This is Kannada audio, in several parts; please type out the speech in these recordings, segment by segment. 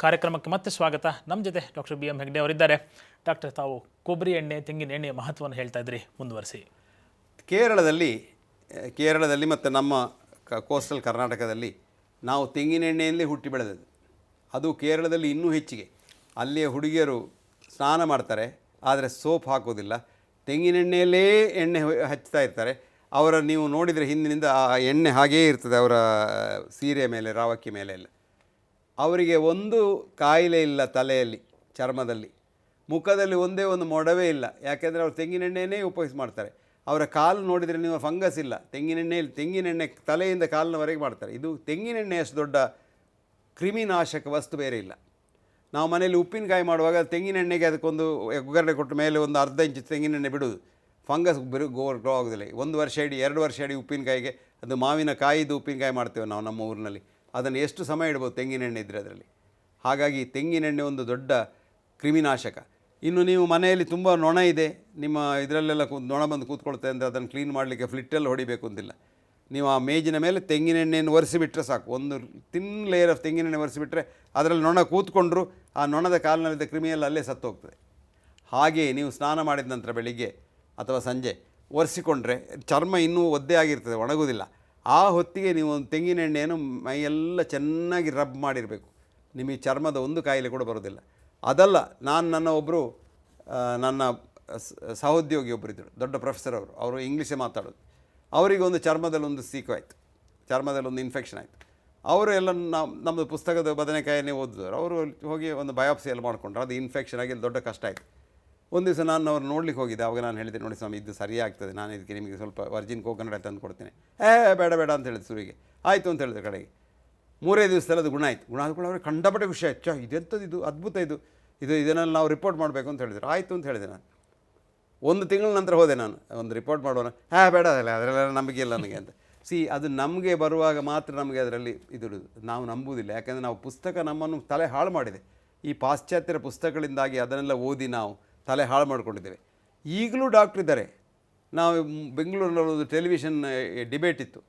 ಕಾರ್ಯಕ್ರಮಕ್ಕೆ ಮತ್ತೆ ಸ್ವಾಗತ. ನಮ್ಮ ಜೊತೆ ಡಾಕ್ಟರ್ ಬಿ ಎಂ ಹೆಗ್ಡೆ ಅವರಿದ್ದಾರೆ. ಡಾಕ್ಟರ್, ತಾವು ಕೊಬ್ಬರಿ ಎಣ್ಣೆ, ತೆಂಗಿನ ಎಣ್ಣೆಯ ಮಹತ್ವವನ್ನು ಹೇಳ್ತಾ ಇದ್ರಿ, ಮುಂದುವರಿಸಿ. ಕೇರಳದಲ್ಲಿ ಮತ್ತು ನಮ್ಮ ಕೋಸ್ಟಲ್ ಕರ್ನಾಟಕದಲ್ಲಿ ನಾವು ತೆಂಗಿನೆಣ್ಣೆಯಲ್ಲೇ ಹುಟ್ಟಿ ಬೆಳೆದದ್ದು. ಅದು ಕೇರಳದಲ್ಲಿ ಇನ್ನೂ ಹೆಚ್ಚಿಗೆ. ಅಲ್ಲಿಯ ಹುಡುಗಿಯರು ಸ್ನಾನ ಮಾಡ್ತಾರೆ, ಆದರೆ ಸೋಪ್ ಹಾಕೋದಿಲ್ಲ, ತೆಂಗಿನೆಣ್ಣೆಯಲ್ಲೇ ಎಣ್ಣೆ ಹಚ್ತಾ ಇರ್ತಾರೆ. ಅವರ ನೀವು ನೋಡಿದರೆ ಹಿಂದಿನಿಂದ ಆ ಎಣ್ಣೆ ಹಾಗೇ ಇರ್ತದೆ ಅವರ ಸೀರೆ ಮೇಲೆ, ರಾವಕ್ಕಿ ಮೇಲೆ ಎಲ್ಲ. ಅವರಿಗೆ ಒಂದು ಕಾಯಿಲೆ ಇಲ್ಲ, ತಲೆಯಲ್ಲಿ, ಚರ್ಮದಲ್ಲಿ, ಮುಖದಲ್ಲಿ ಒಂದೇ ಒಂದು ಮೊಡವೆ ಇಲ್ಲ. ಯಾಕೆಂದರೆ ಅವರು ತೆಂಗಿನೆಣ್ಣೆಯೇ ಉಪಯೋಗಿಸಿ ಮಾಡ್ತಾರೆ. ಅವರ ಕಾಲು ನೋಡಿದರೆ ನೀವು ಫಂಗಸ್ ಇಲ್ಲ. ತೆಂಗಿನೆಣ್ಣೆ ತಲೆಯಿಂದ ಕಾಲಿನವರೆಗೆ ಮಾಡ್ತಾರೆ. ಇದು ತೆಂಗಿನೆಣ್ಣೆಯಷ್ಟು ದೊಡ್ಡ ಕ್ರಿಮಿನಾಶಕ ವಸ್ತು ಬೇರೆ ಇಲ್ಲ. ನಾವು ಮನೆಯಲ್ಲಿ ಉಪ್ಪಿನಕಾಯಿ ಮಾಡುವಾಗ ತೆಂಗಿನೆಣ್ಣೆಗೆ ಅದಕ್ಕೊಂದು ಒಗ್ಗರಣೆ ಕೊಟ್ಟ ಮೇಲೆ ಒಂದು ಅರ್ಧ ಇಂಚು ತೆಂಗಿನೆಣ್ಣೆ ಬಿಡೋದು, ಫಂಗಸ್ ಗ್ರೋ ಆಗೋದಿಲ್ಲ. 1 ವರ್ಷ ಇಡೀ 2 ವರ್ಷ ಇಡೀ ಉಪ್ಪಿನಕಾಯಿಗೆ, ಅದು ಮಾವಿನಕಾಯಿದು ಉಪ್ಪಿನಕಾಯಿ ಮಾಡ್ತೇವೆ ನಾವು ನಮ್ಮ ಊರಿನಲ್ಲಿ, ಅದನ್ನು ಎಷ್ಟು ಸಮಯ ಇಡ್ಬೋದು ತೆಂಗಿನೆಣ್ಣೆ ಇದ್ದರೆ ಅದರಲ್ಲಿ. ಹಾಗಾಗಿ ತೆಂಗಿನೆಣ್ಣೆ ಒಂದು ದೊಡ್ಡ ಕ್ರಿಮಿನಾಶಕ. ಇನ್ನು ನೀವು ಮನೆಯಲ್ಲಿ ತುಂಬ ನೊಣ ಇದೆ, ನಿಮ್ಮ ಇದರಲ್ಲೆಲ್ಲ ನೊಣ ಬಂದು ಕೂತ್ಕೊಳ್ತೇವೆ ಅಂದರೆ ಅದನ್ನು ಕ್ಲೀನ್ ಮಾಡಲಿಕ್ಕೆ ಫ್ಲಿಟ್ಟೆಲ್ಲ ಹೊಡಿಬೇಕು ಅಂತಿಲ್ಲ. ನೀವು ಆ ಮೇಜಿನ ಮೇಲೆ ತೆಂಗಿನೆಣ್ಣೆಯನ್ನು ಒರೆಸಿಬಿಟ್ರೆ ಸಾಕು. ಒಂದು ತಿನ್ ಲೇಯರ್ ಆಫ್ ತೆಂಗಿನೆಣ್ಣೆ ಒರೆಸಿಬಿಟ್ರೆ ಅದರಲ್ಲಿ ನೊಣ ಕೂತ್ಕೊಂಡ್ರು ಆ ನೊಣದ ಕಾಲಿನಲ್ಲಿದ್ದ ಕ್ರಿಮಿಯೆಲ್ಲ ಅಲ್ಲೇ ಸತ್ತು ಹೋಗ್ತದೆ. ಹಾಗೆಯೇ ನೀವು ಸ್ನಾನ ಮಾಡಿದ ನಂತರ ಬೆಳಿಗ್ಗೆ ಅಥವಾ ಸಂಜೆ ಒರೆಸಿಕೊಂಡ್ರೆ ಚರ್ಮ ಇನ್ನೂ ಒದ್ದೆ ಆಗಿರ್ತದೆ, ಒಣಗೋದಿಲ್ಲ. ಆ ಹೊತ್ತಿಗೆ ನೀವು ಒಂದು ತೆಂಗಿನೆಣ್ಣೆಯನ್ನು ಮೈಯೆಲ್ಲ ಚೆನ್ನಾಗಿ ರಬ್ ಮಾಡಿರಬೇಕು. ನಿಮಗೆ ಚರ್ಮದ ಒಂದು ಕಾಯಿಲೆ ಕೂಡ ಬರೋದಿಲ್ಲ. ಅದಲ್ಲ, ನನ್ನ ಸಹೋದ್ಯೋಗಿ ಒಬ್ಬರಿದ್ದರು, ದೊಡ್ಡ ಪ್ರೊಫೆಸರ್ ಅವರು ಇಂಗ್ಲೀಷೇ ಮಾತಾಡೋದು. ಅವರಿಗೆ ಒಂದು ಚರ್ಮದಲ್ಲಿ ಒಂದು ಸೀಕಾಯಿತು, ಚರ್ಮದಲ್ಲಿ ಒಂದು ಇನ್ಫೆಕ್ಷನ್ ಆಯಿತು. ಅವರು ಎಲ್ಲ ನಮ್ಮದು ಪುಸ್ತಕದ ಬದನೆಕಾಯನ್ನೇ ಓದಿದವರು. ಅವರು ಹೋಗಿ ಒಂದು ಬಯಾಪ್ಸಿ ಎಲ್ಲ ಮಾಡಿಕೊಂಡ್ರು. ಅದು ಇನ್ಫೆಕ್ಷನ್ ಆಗಿ ದೊಡ್ಡ ಕಷ್ಟ ಆಯಿತು. ಒಂದು ದಿವಸ ನಾನು ಅವ್ರು ನೋಡ್ಲಿಕ್ಕೆ ಹೋಗಿದ್ದೆ. ಅವಾಗ ನಾನು ಹೇಳಿದೆ, ನೋಡಿ ಸ್ವಾಮಿ, ಇದು ಸರಿಯಾಗ್ತದೆ, ನಾನು ಇದಕ್ಕೆ ನಿಮಗೆ ಸ್ವಲ್ಪ ವರ್ಜಿನ್ ಕೋಕೋನಟ್ ತಂದು ಕೊಡ್ತೇನೆ. ಬೇಡ ಅಂತ ಹೇಳಿದೆ ಶುರುವಿಗೆ. ಆಯಿತು ಅಂತ ಹೇಳಿದ್ರು. ಕಡೆಗೆ 3 ದಿವಸದಲ್ಲಿ ಅದು ಗುಣ ಆಯಿತು. ಗುಣ ಆದ್ಕೊಂಡು ಅವ್ರಿಗೆ ಕಂಡಪಟ್ಟೆ ಖುಷಿ ಆಯ್ತು. ಇದೆಂಥದ್ದು, ಇದು ಅದ್ಭುತ, ಇದನ್ನೆಲ್ಲ ನಾವು ರಿಪೋರ್ಟ್ ಮಾಡಬೇಕು ಅಂತ ಹೇಳಿದ್ರು. ಆಯಿತು ಅಂತ ಹೇಳಿದೆ ನಾನು. 1 ತಿಂಗಳ ನಂತರ ಹೋದೆ ನಾನು, ಒಂದು ರಿಪೋರ್ಟ್ ಮಾಡೋಣ. ಬೇಡ ಅದರೆಲ್ಲ ನಂಬಿಕೆ ಇಲ್ಲ ನನಗೆ ಅಂತ. ಅದು ನಮಗೆ ಬರುವಾಗ ಮಾತ್ರ ನಮಗೆ ಅದರಲ್ಲಿ ಇದಿರೋದು. ನಾವು ನಂಬುವುದಿಲ್ಲ. ಯಾಕೆಂದರೆ ನಾವು ಪುಸ್ತಕ ನಮ್ಮನ್ನು ತಲೆ ಹಾಳು ಮಾಡಿದೆ. ಈ ಪಾಶ್ಚಾತ್ಯರ ಪುಸ್ತಕಗಳಿಂದಾಗಿ ಅದನ್ನೆಲ್ಲ ಓದಿ ನಾವು ತಲೆ ಹಾಳು ಮಾಡ್ಕೊಂಡಿದ್ದೇವೆ. ಈಗಲೂ ಡಾಕ್ಟ್ರ್ ಇದ್ದಾರೆ. ನಾವು ಬೆಂಗಳೂರಲ್ಲಿ ಒಂದು ಟೆಲಿವಿಷನ್ ಡಿಬೇಟ್ ಇತ್ತು.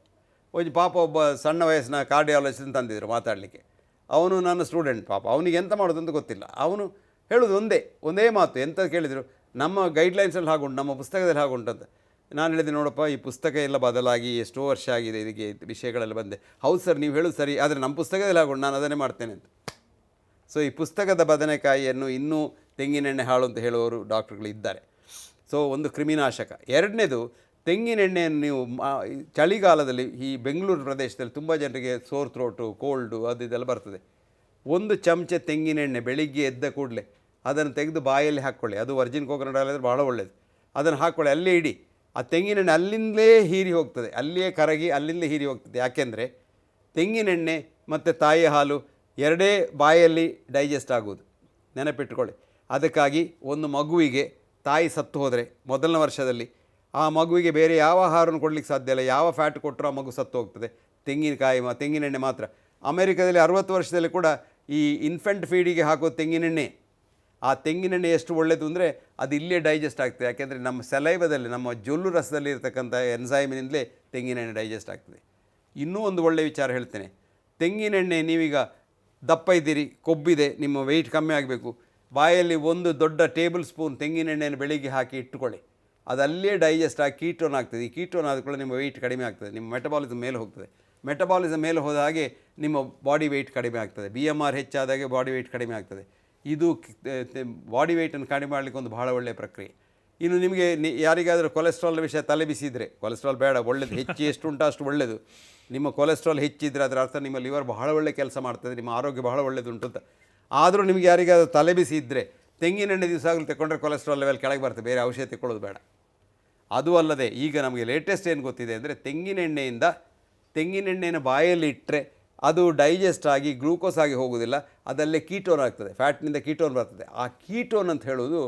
ಒಬ್ಬ ಸಣ್ಣ ವಯಸ್ಸಿನ ಕಾರ್ಡಿಯಾಲಜಿಸ್ಟ್ ತಂದಿದ್ರು ಮಾತಾಡಲಿಕ್ಕೆ. ಅವನು ನನ್ನ ಸ್ಟೂಡೆಂಟ್. ಅವನಿಗೆ ಎಂತ ಮಾಡೋದು ಅಂತ ಗೊತ್ತಿಲ್ಲ. ಅವನು ಹೇಳೋದು ಒಂದೇ ಮಾತು. ಎಂತ ಕೇಳಿದರು, ನಮ್ಮ ಗೈಡ್ಲೈನ್ಸಲ್ಲಿ ಹಾಗುಂಟು, ನಮ್ಮ ಪುಸ್ತಕದಲ್ಲಿ ಹಾಗುಂಟು ಅಂತ. ನಾನು ಹೇಳಿದೆ, ನೋಡಪ್ಪ, ಈ ಪುಸ್ತಕ ಎಲ್ಲ ಬದಲಾಗಿ ಎಷ್ಟೋ ವರ್ಷ ಆಗಿದೆ, ಇದಕ್ಕೆ ವಿಷಯಗಳೆಲ್ಲ ಬಂದೆ. ಹೌದು ಸರ್, ನೀವು ಹೇಳೋದು ಸರಿ, ಆದರೆ ನಮ್ಮ ಪುಸ್ತಕದಲ್ಲಿ ಹಾಗುಂಟು, ನಾನು ಅದನ್ನೇ ಮಾಡ್ತೇನೆ ಅಂತ. ಈ ಪುಸ್ತಕದ ಬದನೆಕಾಯಿಯನ್ನು ಇನ್ನೂ ತೆಂಗಿನೆಣ್ಣೆ ಹಾಳು ಅಂತ ಹೇಳುವವರು ಡಾಕ್ಟ್ರುಗಳು ಇದ್ದಾರೆ. ಒಂದು ಕ್ರಿಮಿನಾಶಕ. ಎರಡನೇದು, ತೆಂಗಿನೆಣ್ಣೆಯನ್ನು ನೀವು ಚಳಿಗಾಲದಲ್ಲಿ ಈ ಬೆಂಗಳೂರು ಪ್ರದೇಶದಲ್ಲಿ ತುಂಬ ಜನರಿಗೆ ಸೋರ್ ಥ್ರೋಟು, ಕೋಲ್ಡು, ಇದೆಲ್ಲ ಬರ್ತದೆ. 1 ಚಮಚ ತೆಂಗಿನೆಣ್ಣೆ ಬೆಳಿಗ್ಗೆ ಎದ್ದ ಕೂಡಲೇ ಅದನ್ನು ತೆಗೆದು ಬಾಯಲ್ಲಿ ಹಾಕ್ಕೊಳ್ಳಿ. ಅದು ವರ್ಜಿನ್ ಕೋಕೋನಟ್ ಆಯಿಲ್ ಭಾಳ ಒಳ್ಳೆಯದು. ಅದನ್ನು ಹಾಕ್ಕೊಳ್ಳಿ, ಅಲ್ಲೇ ಇಡಿ. ಆ ತೆಂಗಿನೆಣ್ಣೆ ಅಲ್ಲಿಂದಲೇ ಹೀರಿ ಹೋಗ್ತದೆ, ಅಲ್ಲಿಯೇ ಕರಗಿ ಅಲ್ಲಿಂದಲೇ ಹೀರಿ ಹೋಗ್ತದೆ. ಯಾಕೆಂದರೆ ತೆಂಗಿನೆಣ್ಣೆ ಮತ್ತು ತಾಯಿ ಹಾಲು ಎರಡೇ ಬಾಯಲ್ಲಿ ಡೈಜೆಸ್ಟ್ ಆಗೋದು, ನೆನಪಿಟ್ಕೊಳ್ಳಿ. ಅದಕ್ಕಾಗಿ ಒಂದು ಮಗುವಿಗೆ ತಾಯಿ ಸತ್ತು ಹೋದರೆ ಮೊದಲನೇ ವರ್ಷದಲ್ಲಿ ಆ ಮಗುವಿಗೆ ಬೇರೆ ಯಾವ ಆಹಾರವನ್ನು ಕೊಡಲಿಕ್ಕೆ ಸಾಧ್ಯ ಇಲ್ಲ. ಯಾವ ಫ್ಯಾಟ್ ಕೊಟ್ಟರೂ ಆ ಮಗು ಸತ್ತು ಹೋಗ್ತದೆ. ತೆಂಗಿನೆಣ್ಣೆ ಮಾತ್ರ. ಅಮೆರಿಕದಲ್ಲಿ 60 ವರ್ಷದಲ್ಲಿ ಕೂಡ ಈ ಇನ್ಫೆಂಟ್ ಫೀಡಿಗೆ ಹಾಕೋ ತೆಂಗಿನೆಣ್ಣೆ. ಆ ತೆಂಗಿನೆಣ್ಣೆ ಎಷ್ಟು ಒಳ್ಳೆಯದು ಅಂದರೆ ಅದು ಇಲ್ಲೇ ಡೈಜೆಸ್ಟ್ ಆಗ್ತದೆ. ಯಾಕೆಂದರೆ ನಮ್ಮ ಸಲೈವದಲ್ಲಿ, ನಮ್ಮ ಜೊಲ್ಲು ರಸದಲ್ಲಿ ಇರತಕ್ಕಂಥ ಎನ್ಸೈಮಿನಿಂದಲೇ ತೆಂಗಿನೆಣ್ಣೆ ಡೈಜೆಸ್ಟ್ ಆಗ್ತದೆ. ಇನ್ನೂ ಒಂದು ಒಳ್ಳೆಯ ವಿಚಾರ ಹೇಳ್ತೇನೆ. ತೆಂಗಿನೆಣ್ಣೆ, ನೀವೀಗ ದಪ್ಪ ಇದ್ದೀರಿ, ಕೊಬ್ಬಿದೆ, ನಿಮ್ಮ ವೆಯ್ಟ್ ಕಮ್ಮಿ ಆಗಬೇಕು, ಬಾಯಲ್ಲಿ 1 ದೊಡ್ಡ ಟೇಬಲ್ ಸ್ಪೂನ್ ತೆಂಗಿನೆಣ್ಣೆಯನ್ನು ಬೆಳಿಗ್ಗೆ ಹಾಕಿ ಇಟ್ಟುಕೊಳ್ಳಿ. ಅದು ಅಲ್ಲೇ ಡೈಜೆಸ್ಟ್ ಆಗಿ ಕೀಟೋನ್ ಆಗ್ತದೆ. ಈ ಕೀಟೋನ್ ಆದ ಕೂಡ ನಿಮ್ಮ ವೆಯ್ಟ್ ಕಡಿಮೆ ಆಗ್ತದೆ, ನಿಮ್ಮ ಮೆಟಬಾಲಿಸಮ್ ಮೇಲೆ ಹೋಗ್ತದೆ. ಮೆಟಬಾಲಿಸಮ್ ಮೇಲೆ ಹೋದ ಹಾಗೆ ನಿಮ್ಮ ಬಾಡಿ ವೆಯ್ಟ್ ಕಡಿಮೆ ಆಗ್ತದೆ. BMR ಹೆಚ್ಚಾದಾಗೆ ಬಾಡಿ ವೆಯ್ಟ್ ಕಡಿಮೆ ಆಗ್ತದೆ. ಇದು ಬಾಡಿ ವೆಯ್ಟನ್ನು ಕಡಿಮೆ ಮಾಡಲಿಕ್ಕೆ ಒಂದು ಭಾಳ ಒಳ್ಳೆಯ ಪ್ರಕ್ರಿಯೆ. ಇನ್ನು ನಿಮಗೆ ಯಾರಿಗಾದರೂ ಕೊಲೆಸ್ಟ್ರಾಲ್ ವಿಷಯ ತಲೆ ಬಿಸಿದರೆ, ಕೊಲೆಸ್ಟ್ರಾಲ್ ಬೇಡ, ಒಳ್ಳೆಯದು, ಎಷ್ಟು ಉಂಟು ಅಷ್ಟು ಒಳ್ಳೆಯದು. ನಿಮ್ಮ ಕೊಲೆಸ್ಟ್ರಾಲ್ ಹೆಚ್ಚಿದ್ರೆ ಅದರ ಅರ್ಥ ನಿಮ್ಮ ಲಿವರ್ ಬಹಳ ಒಳ್ಳೆ ಕೆಲಸ ಮಾಡ್ತದೆ, ನಿಮ್ಮ ಆರೋಗ್ಯ ಬಹಳ ಒಳ್ಳೆಯದುಂಟು ಅಂತ. ಆದರೂ ನಿಮಗೆ ಯಾರಿಗಾದರೂ ತಲೆ ಬಿಸಿ ಇದ್ದರೆ ತೆಂಗಿನೆಣ್ಣೆ ದಿವಸ ಆಗಲಿ ತಗೊಂಡ್ರೆ ಕೊಲೆಸ್ಟ್ರಾಲ್ ಲೆವೆಲ್ ಕೆಳಗೆ ಬರ್ತದೆ, ಬೇರೆ ಔಷಧಿ ತಗೊಳ್ಳೋದು ಬೇಡ. ಅದು ಅಲ್ಲದೆ ಈಗ ನಮಗೆ ಲೇಟೆಸ್ಟ್ ಏನು ಗೊತ್ತಿದೆ ಅಂದರೆ, ತೆಂಗಿನೆಣ್ಣೆಯನ್ನು ಬಾಯಲ್ಲಿ ಇಟ್ಟರೆ ಅದು ಡೈಜೆಸ್ಟ್ ಆಗಿ ಗ್ಲೂಕೋಸ್ ಆಗಿ ಹೋಗೋದಿಲ್ಲ, ಅದಲ್ಲೇ ಕೀಟೋನ್ ಆಗ್ತದೆ, ಫ್ಯಾಟ್ನಿಂದ ಕೀಟೋನ್ ಬರ್ತದೆ. ಆ ಕೀಟೋನ್ ಅಂತ ಹೇಳೋದು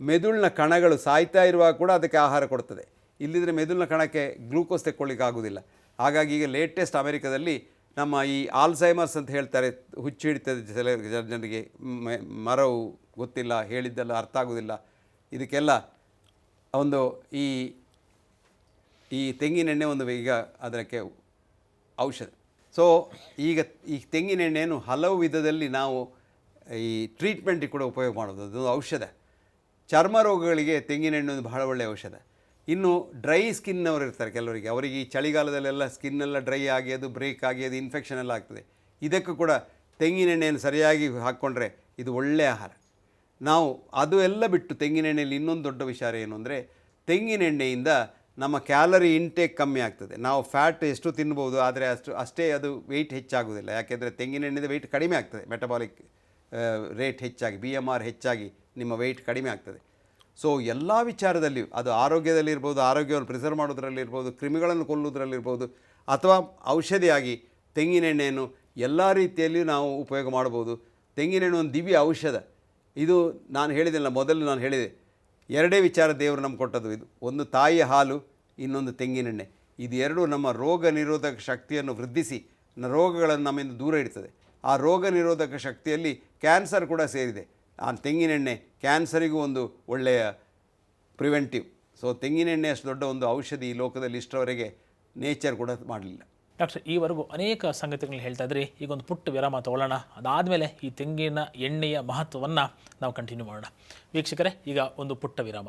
ಮೆದುಳಿನ ಕಣಗಳು ಸಾಯ್ತಾ ಇರುವಾಗ ಕೂಡ ಅದಕ್ಕೆ ಆಹಾರ ಕೊಡ್ತದೆ. ಇಲ್ಲಿದ್ರೆ ಮೆದುಳಿನ ಕಣಕ್ಕೆ ಗ್ಲೂಕೋಸ್ ತೆಕ್ಕೊಳ್ಳಿಕ್ಕೆ ಆಗೋದಿಲ್ಲ. ಹಾಗಾಗಿ ಈಗ ಲೇಟೆಸ್ಟ್ ಅಮೆರಿಕದಲ್ಲಿ ನಮ್ಮ ಈ ಆಲ್ಝೈಮರ್ಸ್ ಅಂತ ಹೇಳ್ತಾರೆ, ಹುಚ್ಚು ಹಿಡಿತದೆ ಜನರಿಗೆ, ಮರವು ಗೊತ್ತಿಲ್ಲ, ಹೇಳಿದ್ದೆಲ್ಲ ಅರ್ಥ ಆಗೋದಿಲ್ಲ, ಇದಕ್ಕೆಲ್ಲ ಒಂದು ಈ ತೆಂಗಿನೆಣ್ಣೆ ಒಂದು ಈಗ ಅದಕ್ಕೆ ಔಷಧ. ಈಗ ಈ ತೆಂಗಿನೆಣ್ಣೆಯನ್ನು ಹಲವು ವಿಧದಲ್ಲಿ ನಾವು ಈ ಟ್ರೀಟ್ಮೆಂಟಿಗೆ ಕೂಡ ಉಪಯೋಗ ಮಾಡೋದು. ಅದೊಂದು ಔಷಧ. ಚರ್ಮ ರೋಗಗಳಿಗೆ ತೆಂಗಿನೆಣ್ಣೆ ಒಂದು ಬಹಳ ಒಳ್ಳೆಯ ಔಷಧ. ಇನ್ನು ಡ್ರೈ ಸ್ಕಿನ್ನವರು ಇರ್ತಾರೆ ಕೆಲವರಿಗೆ, ಅವರಿಗೆ ಈ ಚಳಿಗಾಲದಲ್ಲೆಲ್ಲ ಸ್ಕಿನ್ನೆಲ್ಲ ಡ್ರೈ ಆಗಿ ಅದು ಬ್ರೇಕ್ ಆಗಿ ಅದು ಇನ್ಫೆಕ್ಷನ್ ಎಲ್ಲ ಆಗ್ತದೆ. ಇದಕ್ಕೂ ಕೂಡ ತೆಂಗಿನೆಣ್ಣೆಯನ್ನು ಸರಿಯಾಗಿ ಹಾಕ್ಕೊಂಡ್ರೆ ಇದು ಒಳ್ಳೆಯ ಆಹಾರ. ನಾವು ಅದು ಎಲ್ಲ ಬಿಟ್ಟು ತೆಂಗಿನೆಣ್ಣೆಯಲ್ಲಿ ಇನ್ನೊಂದು ದೊಡ್ಡ ವಿಚಾರ ಏನು ಅಂದರೆ, ತೆಂಗಿನೆಣ್ಣೆಯಿಂದ ನಮ್ಮ ಕ್ಯಾಲರಿ ಇಂಟೇಕ್ ಕಮ್ಮಿ ಆಗ್ತದೆ. ನಾವು ಫ್ಯಾಟ್ ಎಷ್ಟು ತಿನ್ಬೋದು, ಆದರೆ ಅಷ್ಟೇ ಅದು ವೆಯ್ಟ್ ಹೆಚ್ಚಾಗೋದಿಲ್ಲ. ಯಾಕೆಂದರೆ ತೆಂಗಿನೆಣ್ಣೆದ ವೆಯ್ಟ್ ಕಡಿಮೆ ಆಗ್ತದೆ, ಮೆಟಬಾಲಿಕ್ ರೇಟ್ ಹೆಚ್ಚಾಗಿ, BMR ಹೆಚ್ಚಾಗಿ ನಿಮ್ಮ ವೆಯ್ಟ್ ಕಡಿಮೆ ಆಗ್ತದೆ. ಸೊ ಎಲ್ಲ ವಿಚಾರದಲ್ಲಿಯೂ, ಅದು ಆರೋಗ್ಯದಲ್ಲಿರ್ಬೋದು, ಆರೋಗ್ಯವನ್ನು ಪ್ರಿಸರ್ವ್ ಮಾಡೋದ್ರಲ್ಲಿರ್ಬೋದು, ಕ್ರಿಮಿಗಳನ್ನು ಕೊಲ್ಲುವುದರಲ್ಲಿರ್ಬೋದು, ಅಥವಾ ಔಷಧಿಯಾಗಿ ತೆಂಗಿನೆಣ್ಣೆಯನ್ನು ಎಲ್ಲ ರೀತಿಯಲ್ಲಿಯೂ ನಾವು ಉಪಯೋಗ ಮಾಡ್ಬೋದು. ತೆಂಗಿನೆಣ್ಣೆ ಒಂದು ದಿವ್ಯ ಔಷಧ. ಇದು ನಾನು ಹೇಳಿದಿಲ್ಲ, ಮೊದಲು ನಾನು ಹೇಳಿದೆ, ಎರಡೇ ವಿಚಾರ ದೇವರು ನಮ್ಗೆ ಕೊಟ್ಟದ್ದು. ಇದು ಒಂದು ತಾಯಿಯ ಹಾಲು, ಇನ್ನೊಂದು ತೆಂಗಿನೆಣ್ಣೆ. ಇದು ಎರಡೂ ನಮ್ಮ ರೋಗ ನಿರೋಧಕ ಶಕ್ತಿಯನ್ನು ವೃದ್ಧಿಸಿ ರೋಗಗಳನ್ನು ನಮ್ಮಿಂದ ದೂರ ಇಡ್ತದೆ. ಆ ರೋಗ ನಿರೋಧಕ ಶಕ್ತಿಯಲ್ಲಿ ಕ್ಯಾನ್ಸರ್ ಕೂಡ ಸೇರಿದೆ. ಆ ತೆಂಗಿನೆಣ್ಣೆ ಕ್ಯಾನ್ಸರಿಗೂ ಒಂದು ಒಳ್ಳೆಯ ಪ್ರಿವೆಂಟಿವ್. ಸೊ ತೆಂಗಿನೆಣ್ಣೆ ಅಷ್ಟು ದೊಡ್ಡ ಒಂದು ಔಷಧಿ ಈ ಲೋಕದಲ್ಲಿ ಇಷ್ಟರವರೆಗೆ ನೇಚರ್ ಕೂಡ ಮಾಡಲಿಲ್ಲ. ಡಾಕ್ಟರ್, ಈವರೆಗೂ ಅನೇಕ ಸಂಗತಿಗಳನ್ನ ಹೇಳ್ತಾ ಇದ್ರಿ. ಈಗ ಒಂದು ಪುಟ್ಟ ವಿರಾಮ ತಗೊಳ್ಳೋಣ. ಅದಾದಮೇಲೆ ಈ ತೆಂಗಿನ ಎಣ್ಣೆಯ ಮಹತ್ವವನ್ನು ನಾವು ಕಂಟಿನ್ಯೂ ಮಾಡೋಣ. ವೀಕ್ಷಕರೇ, ಈಗ ಒಂದು ಪುಟ್ಟ ವಿರಾಮ.